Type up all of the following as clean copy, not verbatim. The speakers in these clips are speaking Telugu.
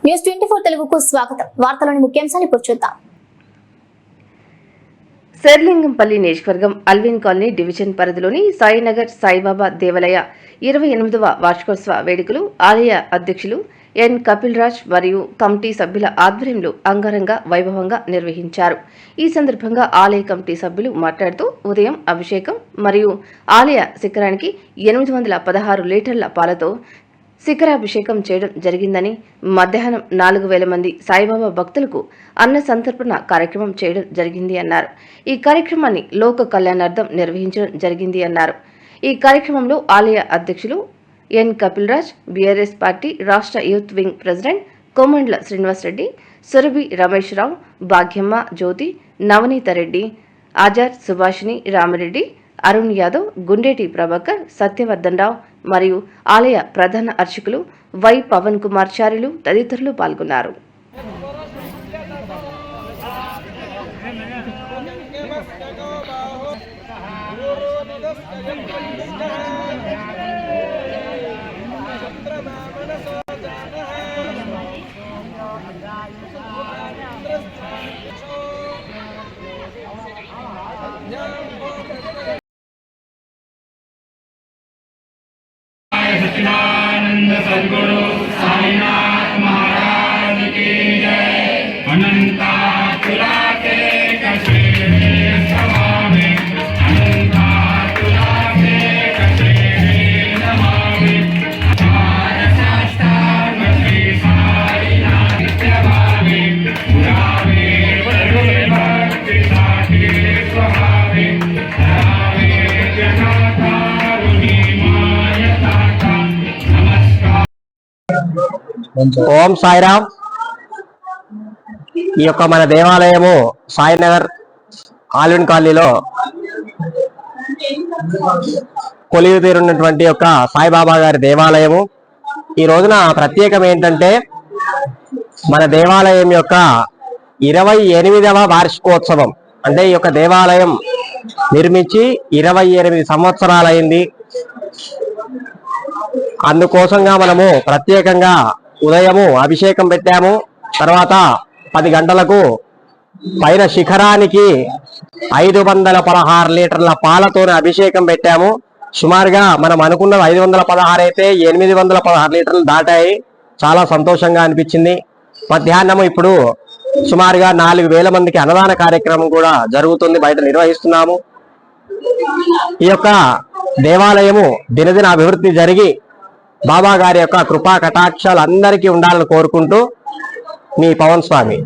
న్యూస్ 24 తెలుగుకు స్వాగతం. వార్తలోని ముఖ్యాంశాలు ఇప్పుడు చూద్దాం. శేర్లింగంపల్లి నియోజకవర్గం అల్విన్ కాలనీ డివిజన్ పరిధిలోని సాయినగర్ సాయిబాబా దేవాలయ 28వ వార్షికోత్సవ వేడుకలు ఆలయ అధ్యక్షులు ఎన్ కపిల్ రాజ్ మరియు కమిటీ సభ్యుల ఆధ్వర్యంలో అంగరంగ వైభవంగా నిర్వహించారు. ఈ సందర్భంగా ఆలయ కమిటీ సభ్యులు మాట్లాడుతూ ఉదయం అభిషేకం మరియు ఆలయ శిఖరానికి 816 లీటర్ల పాలతో శిఖరాభిషేకం చేయడం జరిగిందని, మధ్యాహ్నం 4000 మంది సాయిబాబా భక్తులకు అన్న సంతర్పణ కార్యక్రమం చేయడం జరిగింది అన్నారు. ఈ కార్యక్రమాన్ని లోక కళ్యాణార్థం నిర్వహించడం జరిగింది అన్నారు. ఈ కార్యక్రమంలో ఆలయ అధ్యక్షులు N Kapil Raj, BRS party రాష్ట్ర youth wing president Komandla Srinivasa Reddy, Surabhi Ramesh Rao, Bhagyamma Jyothi, Navaneetha Reddy, Azad Subhashini Rami Reddy, Arun Yadav, Gundeti Prabhakar, Satyavardhan Rao మరియు ఆలయ ప్రధాన అర్చకులు వై పవన్ కుమార్ చార్యులు తదితరులు పాల్గొన్నారు. सच्चिदानंद सद्गुरु साईनाथ महाराज की जय। अनंतातुला के कसे नमामि, अनंतातुला के कसे नमामि। साष्टांग श्री साईनाथ प्रभावे पुरावे वरुणे भक्ति साखे स्वभावे रावे जनातारुणी ఓం సాయిరామ్. ఈ యొక్క మన దేవాలయము సాయినగర్ ఆల్విన్ కాలనీలో కొలువు తీరున్నటువంటి యొక్క సాయిబాబా గారి దేవాలయము. ఈ రోజున ప్రత్యేకం ఏంటంటే మన దేవాలయం యొక్క 28వ వార్షికోత్సవం. అంటే ఈ యొక్క దేవాలయం నిర్మించి 28 సంవత్సరాలైంది. అందుకోసంగా మనము ప్రత్యేకంగా ఉదయము అభిషేకం పెట్టాము. తర్వాత 10 గంటలకు పైన శిఖరానికి 516 లీటర్ల పాలతోనే అభిషేకం పెట్టాము. సుమారుగా మనం అనుకున్నది 516 అయితే 816 లీటర్లు దాటాయి. చాలా సంతోషంగా అనిపించింది. మధ్యాహ్నము ఇప్పుడు సుమారుగా 4000 మందికి అన్నదాన కార్యక్రమం కూడా జరుగుతుంది, బయట నిర్వహిస్తున్నాము. ఈ యొక్క దేవాలయము దినదిన అభివృద్ధి జరిగి బాబా గారి యొక్క కృపా కటాక్షాలు అందరికీ ఉండాలని కోరుకుంటూ మీ పవన్ స్వామి.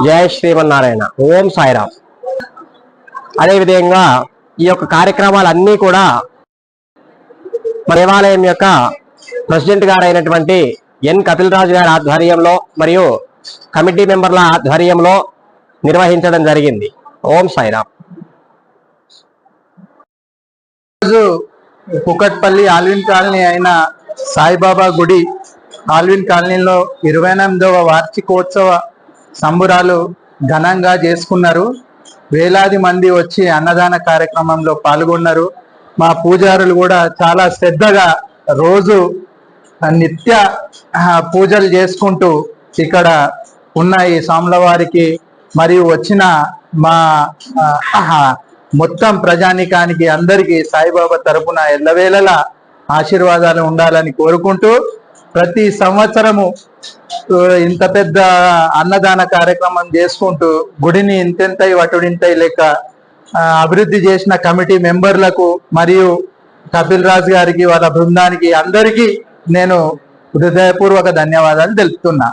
జయ శ్రీమన్నారాయణ. ఓం సాయిరామ్. అదేవిధంగా ఈ యొక్క కార్యక్రమాలన్నీ కూడా దేవాలయం యొక్క ప్రెసిడెంట్ గారు అయినటువంటి ఎన్ కపిల్ రాజు గారి ఆధ్వర్యంలో మరియు కమిటీ మెంబర్ల ఆధ్వర్యంలో నిర్వహించడం జరిగింది. ఓం సాయిరామ్. కుకట్పల్లి ఆల్విన్ కాలనీ అయిన సాయిబాబా గుడి ఆల్విన్ కాలనీలో 28వ వార్షికోత్సవ సంబురాలు ఘనంగా చేసుకున్నారు. వేలాది మంది వచ్చి అన్నదాన కార్యక్రమంలో పాల్గొన్నారు. మా పూజారులు కూడా చాలా శ్రద్ధగా రోజు నిత్య పూజలు చేసుకుంటూ ఇక్కడ ఉన్న ఈ స్వాములవారికి మరియు వచ్చిన మా మొత్తం ప్రజానికానికి అందరికీ సాయిబాబా తరపున ఎల్లవేళలా ఆశీర్వాదాలు ఉండాలని కోరుకుంటూ ప్రతి సంవత్సరము ఇంత పెద్ద అన్నదాన కార్యక్రమం చేసుకుంటూ గుడిని ఇంతెంతై వటుడింతై లెక్క అభివృద్ధి చేసిన కమిటీ మెంబర్లకు మరియు కపిల్ రాజ్ గారికి వాళ్ళ బృందానికి అందరికీ నేను హృదయపూర్వక ధన్యవాదాలు తెలుపుతున్నా.